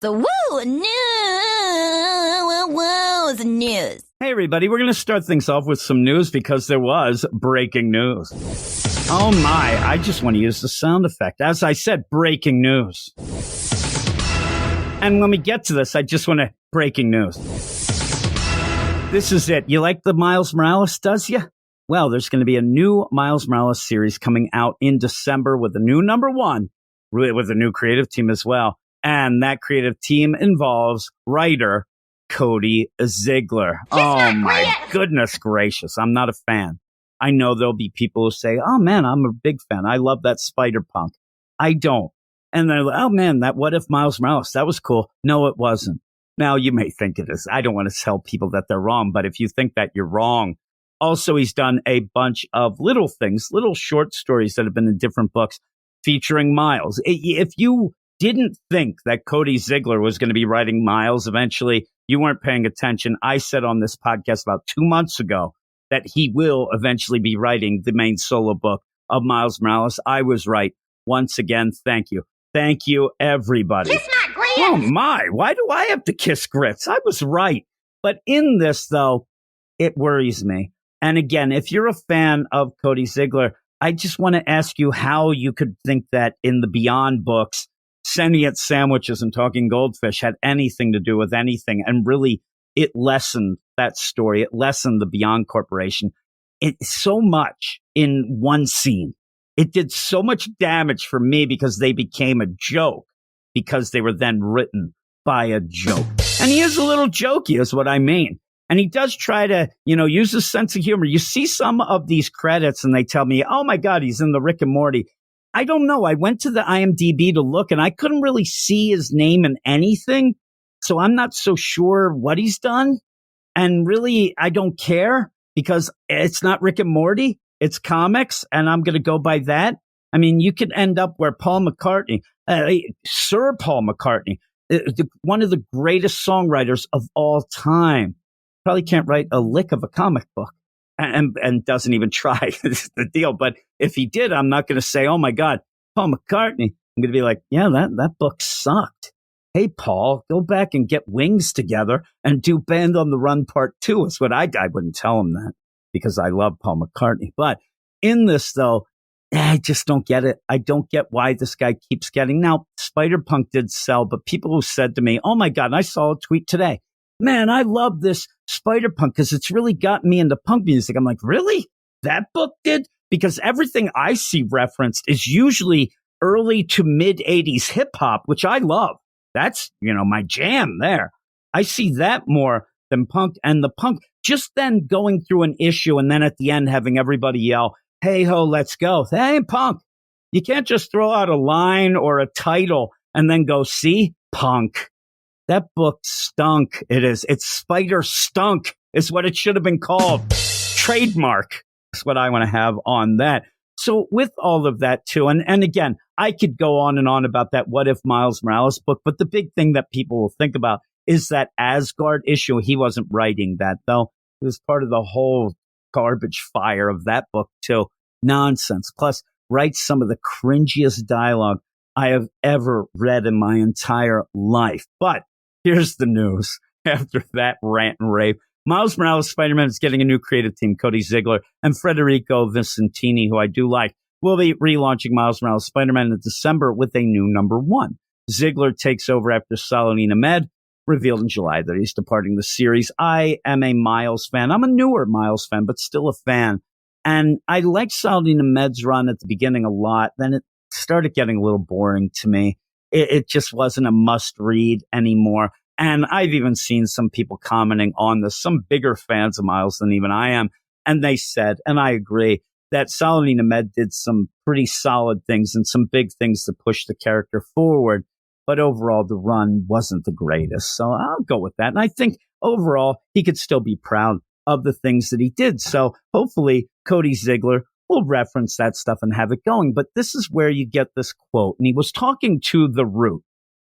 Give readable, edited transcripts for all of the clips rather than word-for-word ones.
The news. Hey, everybody, we're going to start things off with some news because there was breaking news. Oh, my. I just want to use the sound effect. As I said, breaking news. And when we get to this, I just want to breaking news. This is it. You like the Miles Morales, does you? Well, there's going to be a new Miles Morales series coming out in December with a new number one, with a new creative team as well. And that creative team involves writer Cody Ziglar. Oh, my goodness gracious. I'm not a fan. I know there'll be people who say, oh, man, I'm a big fan. I love that Spider-Punk. I don't. And they're like, oh, man, that What If Miles Morales, that was cool. No, it wasn't. Now, you may think it is. I don't want to tell people that they're wrong, but if you think that, you're wrong. Also, he's done a bunch of little things, little short stories that have been in different books featuring Miles. If you didn't think that Cody Ziglar was going to be writing Miles eventually, you weren't paying attention. I said on this podcast about 2 months ago that he will eventually be writing the main solo book of Miles Morales. I was right. Once again, thank you. Thank you, everybody. Kiss my grits. Oh, my. Why do I have to kiss grits? I was right. But in this, though, it worries me. And again, if you're a fan of Cody Ziglar, I just want to ask you how you could think that in the Beyond books, Sentient Sandwiches and Talking Goldfish had anything to do with anything. And really, it lessened that story. It lessened the Beyond Corporation. It's so much in one scene. It did so much damage for me because they became a joke, because they were then written by a joke. And he is a little jokey, is what I mean. And he does try to, use his sense of humor. You see some of these credits and they tell me, oh, my God, he's in the Rick and Morty. I don't know. I went to the IMDb to look and I couldn't really see his name in anything. So I'm not so sure what he's done. And really, I don't care because it's not Rick and Morty. It's comics. And I'm going to go by that. I mean, you could end up where Paul McCartney, Sir Paul McCartney, one of the greatest songwriters of all time, probably can't write a lick of a comic book. And doesn't even try. Is the deal. But if he did, I'm not going to say, oh, my God, Paul McCartney. I'm going to be like, yeah, that book sucked. Hey, Paul, go back and get Wings together and do Band on the Run Part 2. Is what I wouldn't tell him that because I love Paul McCartney. But in this, though, I just don't get it. I don't get why this guy keeps getting. Now, Spider-Punk did sell, but people who said to me, oh, my God, and I saw a tweet today. Man, I love this Spider-Punk because it's really gotten me into punk music. I'm like, really? That book did? Because everything I see referenced is usually early to mid 80s hip hop, which I love. That's, my jam there. I see that more than punk. And the punk just then going through an issue and then at the end having everybody yell, hey ho, let's go. That ain't punk. You can't just throw out a line or a title and then go, see, punk. That book stunk. It is. It's Spider Stunk is what it should have been called. Trademark is what I want to have on that. So with all of that too, and again, I could go on and on about that What If Miles Morales book, but the big thing that people will think about is that Asgard issue. He wasn't writing that though. It was part of the whole garbage fire of that book too. Nonsense. Plus, writes some of the cringiest dialogue I have ever read in my entire life. But here's the news after that rant and rave. Miles Morales Spider-Man is getting a new creative team. Cody Ziglar and Federico Vicentini, who I do like, will be relaunching Miles Morales Spider-Man in December with a new number one. Ziegler takes over after Saladin Ahmed revealed in July that he's departing the series. I am a Miles fan. I'm a newer Miles fan, but still a fan. And I liked Saladin Ahmed's run at the beginning a lot. Then it started getting a little boring to me. It just wasn't a must read anymore. And I've even seen some people commenting on this, some bigger fans of Miles than even I am. And they said, and I agree, that Saladin Ahmed did some pretty solid things and some big things to push the character forward. But overall, the run wasn't the greatest. So I'll go with that. And I think overall, he could still be proud of the things that he did. So hopefully, Cody Ziglar will reference that stuff and have it going. But this is where you get this quote. And he was talking to The Root.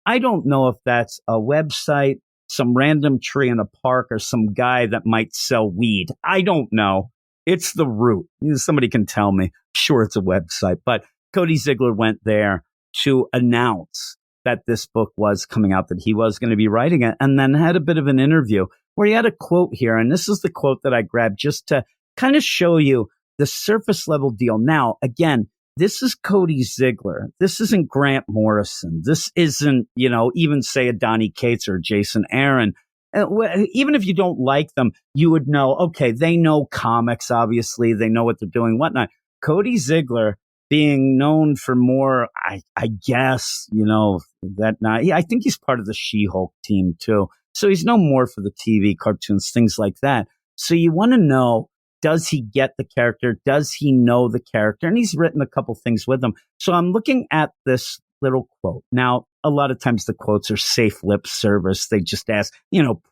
I don't know if that's a website, some random tree in a park, or some guy that might sell weed. I don't know. It's The Root. Somebody can tell me. Sure, it's a website. But Cody Ziglar went there to announce that this book was coming out, that he was going to be writing it, and then had a bit of an interview where he had a quote here. And this is the quote that I grabbed just to kind of show you the surface level deal. Now, again, this is Cody Ziglar. This isn't Grant Morrison. This isn't, even say a Donnie Cates or Jason Aaron. Even if you don't like them, you would know, okay, they know comics, obviously. They know what they're doing, whatnot. Cody Ziglar, being known for more, I guess, I think he's part of the She-Hulk team too. So he's known more for the TV cartoons, things like that. So you want to know, does he get the character? Does he know the character? And he's written a couple things with them. So I'm looking at this little quote. Now, a lot of times the quotes are safe lip service. They just ask,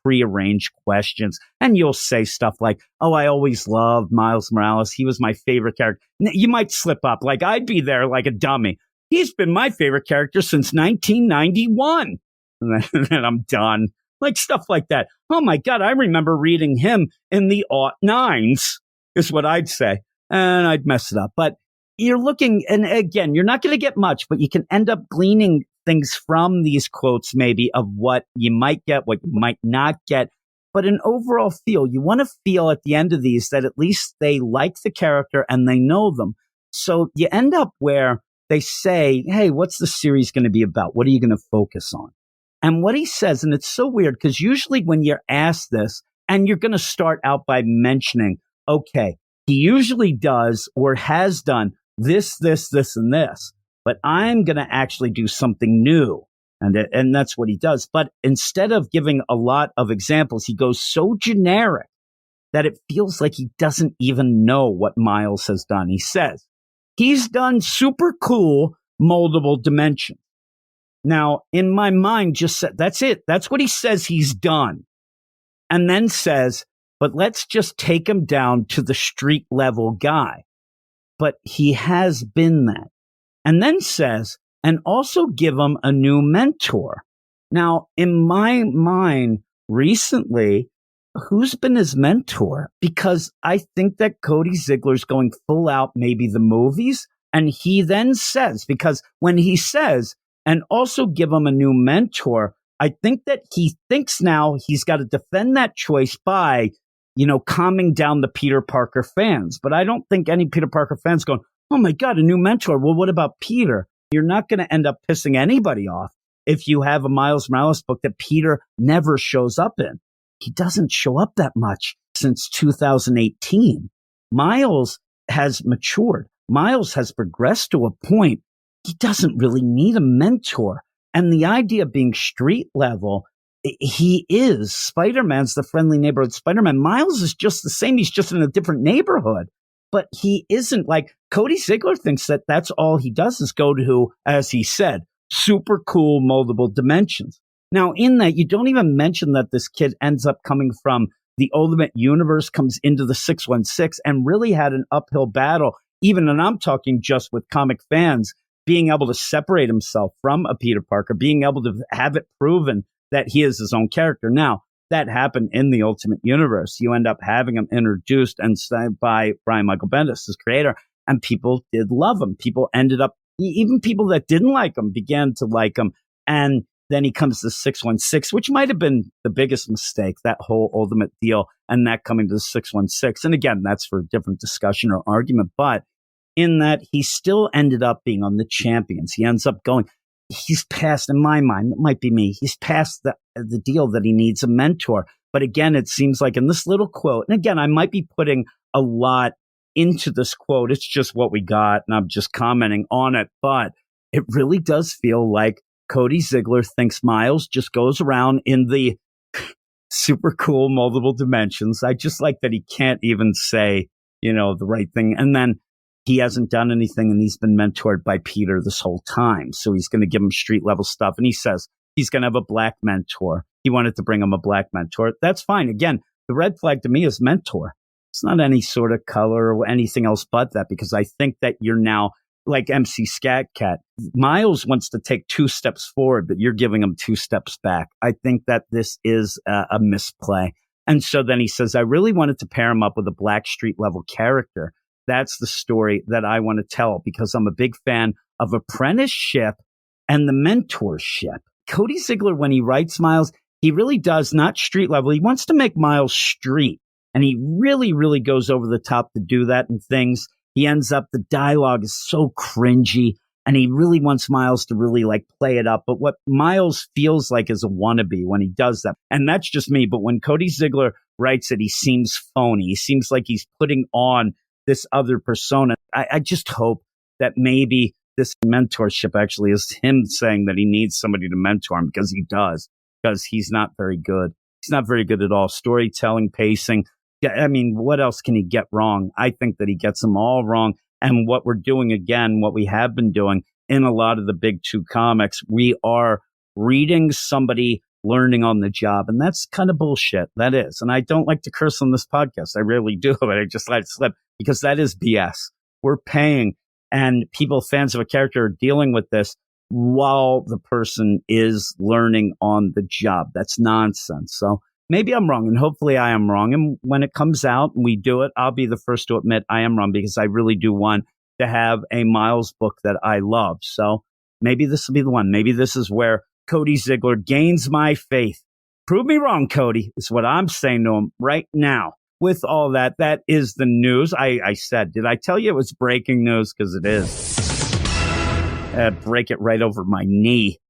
prearranged questions. And you'll say stuff like, oh, I always loved Miles Morales. He was my favorite character. You might slip up. Like, I'd be there like a dummy. He's been my favorite character since 1991. And then I'm done. Like stuff like that. Oh my God, I remember reading him in the '09s, is what I'd say. And I'd mess it up. But you're looking, and again, you're not going to get much, but you can end up gleaning things from these quotes, maybe, of what you might get, what you might not get. But an overall feel, you want to feel at the end of these that at least they like the character and they know them. So you end up where they say, hey, what's the series going to be about? What are you going to focus on? And what he says, and it's so weird because usually when you're asked this, and you're going to start out by mentioning, okay, he usually does or has done this, and this, but I'm going to actually do something new. And that's what he does. But instead of giving a lot of examples, he goes so generic that it feels like he doesn't even know what Miles has done. He says he's done super cool moldable dimensions. Now, in my mind, just said, that's it. That's what he says he's done. And then says, but let's just take him down to the street level guy. But he has been that. And then says, and also give him a new mentor. Now, in my mind, recently, who's been his mentor? Because I think that Cody Ziglar's going full out, maybe the movies. And he then says, because when he says, and also give him a new mentor, I think that he thinks now he's got to defend that choice by, calming down the Peter Parker fans. But I don't think any Peter Parker fans going, oh my God, a new mentor. Well, what about Peter? You're not going to end up pissing anybody off if you have a Miles Morales book that Peter never shows up in. He doesn't show up that much since 2018. Miles has matured. Miles has progressed to a point he doesn't really need a mentor. And the idea of being street level, he is. Spider-Man's the friendly neighborhood Spider-Man. Miles is just the same. He's just in a different neighborhood. But he isn't. Like Cody Ziglar thinks that that's all he does is go to, as he said, super cool moldable dimensions. Now, in that, you don't even mention that this kid ends up coming from the Ultimate Universe, comes into the 616, and really had an uphill battle, even, and I'm talking just with comic fans, being able to separate himself from a Peter Parker, being able to have it proven that he is his own character. Now, that happened in the Ultimate Universe. You end up having him introduced and signed by Brian Michael Bendis, his creator, and people did love him. People ended up, even people that didn't like him began to like him. And then he comes to 616, which might have been the biggest mistake, that whole Ultimate deal, and that coming to the 616. And again, that's for a different discussion or argument. But in that, he still ended up being on the Champions. He ends up going, he's past, in my mind, it might be me, he's past the deal that he needs a mentor. But again, it seems like in this little quote, and again, I might be putting a lot into this quote. It's just what we got, and I'm just commenting on it. But it really does feel like Cody Ziglar thinks Miles just goes around in the super cool multiple dimensions. I just like that he can't even say, the right thing. And then he hasn't done anything, and he's been mentored by Peter this whole time. So he's going to give him street level stuff. And he says he's going to have a black mentor. He wanted to bring him a black mentor. That's fine. Again, the red flag to me is mentor. It's not any sort of color or anything else but that, because I think that you're now like MC Scat Cat. Miles wants to take 2 steps forward, but you're giving him 2 steps back. I think that this is a misplay. And so then he says, I really wanted to pair him up with a black street level character. That's the story that I want to tell, because I'm a big fan of apprenticeship and the mentorship. Cody Ziglar, when he writes Miles, he really does, not street level. He wants to make Miles street. And he really, really goes over the top to do that and things. He ends up, the dialogue is so cringy. And he really wants Miles to really like play it up. But what Miles feels like is a wannabe when he does that. And that's just me. But when Cody Ziglar writes it, he seems phony. He seems like he's putting on this other persona. I just hope that maybe this mentorship actually is him saying that he needs somebody to mentor him, because he does, because he's not very good. He's not very good at all. Storytelling, pacing. I mean, what else can he get wrong? I think that he gets them all wrong. And what we're doing again, what we have been doing in a lot of the big two comics, we are reading somebody learning on the job. And that's kind of bullshit. That is. And I don't like to curse on this podcast. I really do. But I just let it slip, because that is BS. We're paying, and people, fans of a character, are dealing with this while the person is learning on the job. That's nonsense. So maybe I'm wrong, and hopefully I am wrong. And when it comes out and we do it, I'll be the first to admit I am wrong, because I really do want to have a Miles book that I love. So maybe this will be the one. Maybe this is where Cody Ziglar gains my faith. Prove me wrong, Cody, is what I'm saying to him right now. With all that, that is the news. I said, did I tell you it was breaking news? Because it is. Break it right over my knee.